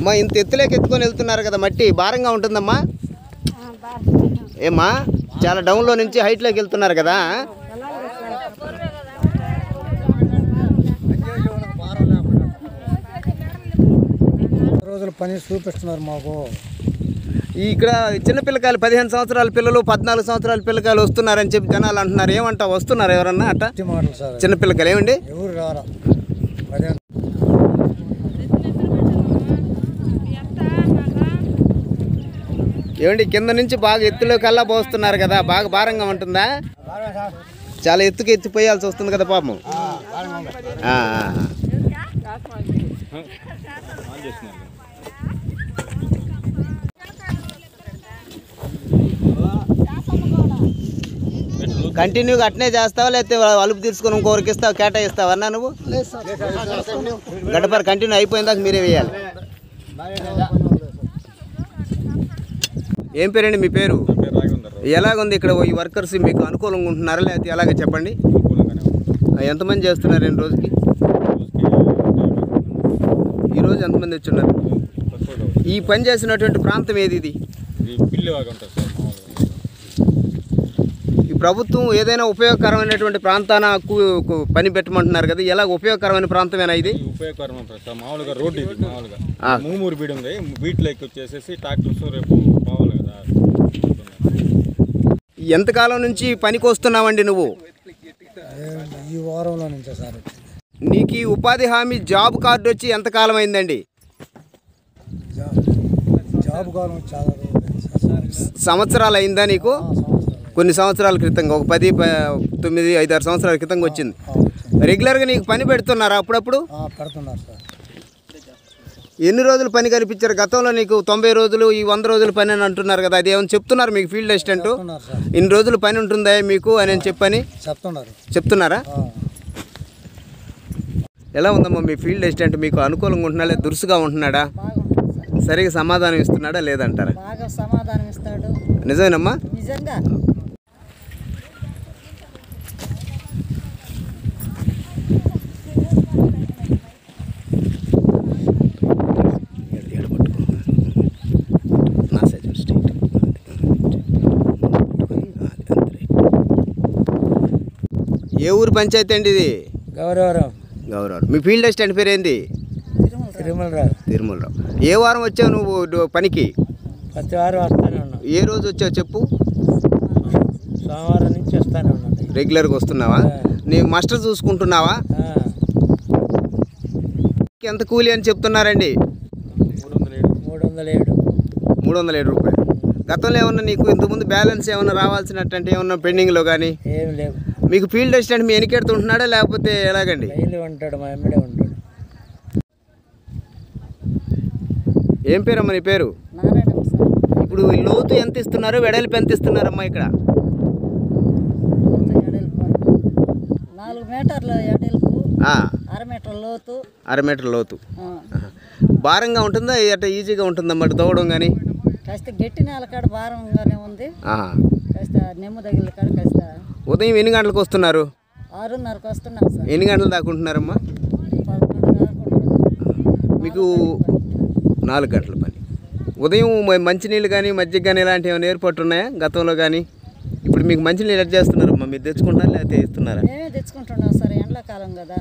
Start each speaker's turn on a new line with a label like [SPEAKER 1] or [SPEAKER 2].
[SPEAKER 1] అమ్మా ఇంత ఎత్తులోకి ఎత్తుకొని వెళ్తున్నారు కదా, మట్టి భారంగా ఉంటుందమ్మా. ఏమ్మా చాలా డౌన్లో నుంచి హైట్లోకి వెళ్తున్నారు కదా.
[SPEAKER 2] రోజుల పని చూపిస్తున్నారు మాకు.
[SPEAKER 1] ఇక్కడ చిన్నపిల్లకాయలు 15 సంవత్సరాల పిల్లలు 14 సంవత్సరాల పిల్లకాయలు వస్తున్నారని చెప్పి జనాలు అంటున్నారు. ఏమంటా వస్తున్నారు ఎవరన్నా అట్ట చిన్నపిల్లకాయలు? ఏమండి
[SPEAKER 2] ఎవరు రారా?
[SPEAKER 1] ఏమండి కింద నుంచి బాగా ఎత్తులోకి అల్లా పోస్తున్నారు కదా, బాగా భారంగా ఉంటుందా? చాలా ఎత్తుకి ఎత్తిపోయాల్సి వస్తుంది కదా పాపం. కంటిన్యూగా అట్నే చేస్తావా లేకపోతే అలుపు తీసుకొని ఇంకొకరికి ఇస్తావు, కేటాయిస్తావా అన్నా నువ్వు? గడపర కంటిన్యూ అయిపోయిందాక మీరే వేయాలి. ఏం పేరండి మీ పేరు? ఎలాగుంది ఇక్కడ ఈ వర్కర్స్? మీకు అనుకూలంగా ఉంటున్నారా లేకపోతే ఎలాగ చెప్పండి? ఎంతమంది చేస్తున్నారు ఈ రోజుకి? ఈరోజు ఎంతమంది వచ్చున్నారు? ఈ పని చేసినటువంటి ప్రాంతం ఏది? ఇది ఈ ప్రభుత్వం ఏదైనా ఉపయోగకరమైనటువంటి ప్రాంతాన పని పెట్టమంటున్నారు కదా, ఎలా ఉపయోగకరమైన ప్రాంతమేనా ఇది?
[SPEAKER 3] ఉపయోగకరమైన ప్రాంతం మామూలుగా రోడ్డు ఇది. మామూలుగా మూమూరు బీడు ఉంది, బీట్లోకి వచ్చేసేసి ట్రాక్టర్స్ రేపు పోవాలి కదా.
[SPEAKER 1] ఎంతకాలం నుంచి పనికి వస్తున్నావండి నువ్వు?
[SPEAKER 2] ఈ వారంలో నుంచే సార్.
[SPEAKER 1] నీకు ఈ ఉపాధి హామీ జాబ్ కార్డు వచ్చి ఎంతకాలం అయిందండి?
[SPEAKER 2] జాబ్ కాలం చాలా
[SPEAKER 1] సంవత్సరాలు అయిందా నీకు? కొన్ని సంవత్సరాల క్రితం, ఒక 10, 9, 5, 6 సంవత్సరాల క్రితం వచ్చింది. రెగ్యులర్గా నీకు పని పెడుతున్నారా అప్పుడప్పుడు?
[SPEAKER 2] పెడుతున్నారు సార్.
[SPEAKER 1] ఎన్ని రోజులు పని కనిపించారు? గతంలో నీకు 90 రోజులు, ఈ 100 రోజులు పని అని అంటున్నారు కదా, అది ఏమైనా చెప్తున్నారు మీకు ఫీల్డ్ అసిస్టెంట్? ఇన్ని రోజులు పని ఉంటుందా మీకు అని చెప్పని చెప్తున్నారా? ఎలా ఉందమ్మా మీ ఫీల్డ్ అసిస్టెంట్? మీకు అనుకూలంగా ఉంటున్నా లేదా దురుసుగా ఉంటున్నాడా? సరిగా సమాధానం ఇస్తున్నాడా లేదంటారా?
[SPEAKER 4] సమాధానం ఇస్తాడు.
[SPEAKER 1] నిజమేనమ్మా?
[SPEAKER 4] నిజంగా.
[SPEAKER 1] ఏ ఊరు పంచాయతీ అండి ఇది?
[SPEAKER 2] గౌరవరం.
[SPEAKER 1] గౌరవరం. మీ ఫీల్డ్ అసిస్టెంట్ పేరేంది? తిరుమలరావు. ఏ వారం వచ్చావు నువ్వు పనికి?
[SPEAKER 2] ప్రతి వారం వస్తానే ఉన్నావు.
[SPEAKER 1] ఏ రోజు వచ్చావు చెప్పు?
[SPEAKER 2] సోమవారం నుంచి వస్తానే ఉన్నాను.
[SPEAKER 1] రెగ్యులర్గా వస్తున్నావా? నీ మాస్టర్ చూసుకుంటున్నావా? ఎంత కూలి అని చెప్తున్నారండి? 307 రూపాయలు. గతంలో ఏమన్నా నీకు ఇంతకుముందు బ్యాలెన్స్ ఏమన్నా రావాల్సినట్టు ఏమన్నా పెండింగ్లో కానీ?
[SPEAKER 2] ఏం లేవు.
[SPEAKER 1] మీకు ఫీల్డ్ అసిస్టెంట్ మీ ఎన్నికెడుతుంటున్నాడా లేకపోతే ఎలాగండి?
[SPEAKER 2] ఉంటాడు, మా ఎమ్మెడే ఉంటాడు.
[SPEAKER 1] ఏం పేరమ్మా నీ పేరు? ఇప్పుడు లోతు ఎంత ఇస్తున్నారు, వెడల్పు ఎంత ఇస్తున్నారమ్మా ఇక్కడ?
[SPEAKER 4] 4 మీటర్ల ఎడల్పు, 1/2 మీటర్ లోతు.
[SPEAKER 1] 1/2 మీటర్ లోతు. భారంగా ఉంటుందా అట్లా ఈజీగా ఉంటుందమ్మా తవ్వడం కానీ?
[SPEAKER 4] కాస్త గట్టి నేల కాడ భారంగానే ఉంది. కాస్త నెమ్ము తగిలి కాడ కాస్త.
[SPEAKER 1] ఉదయం ఎన్ని గంటలకు వస్తున్నారు?
[SPEAKER 4] 6:30కి వస్తున్నాం సార్.
[SPEAKER 1] ఎన్ని గంటలు దాకా ఉంటున్నారమ్మా?
[SPEAKER 4] 11
[SPEAKER 1] మీకు 4 గంటల పని. ఉదయం మంచినీళ్ళు కానీ మజ్జిగ కానీ ఇలాంటివి ఏమైనా ఏర్పాటు ఉన్నాయా గతంలో కానీ? ఇప్పుడు మీకు మంచినీళ్ళు ఎట్లా చేస్తున్నారమ్మా? మీరు తెచ్చుకుంటారా లేకపోతే ఇస్తున్నారా?
[SPEAKER 4] మేమే తెచ్చుకుంటున్నాం సార్, ఎండాకాలం కదా.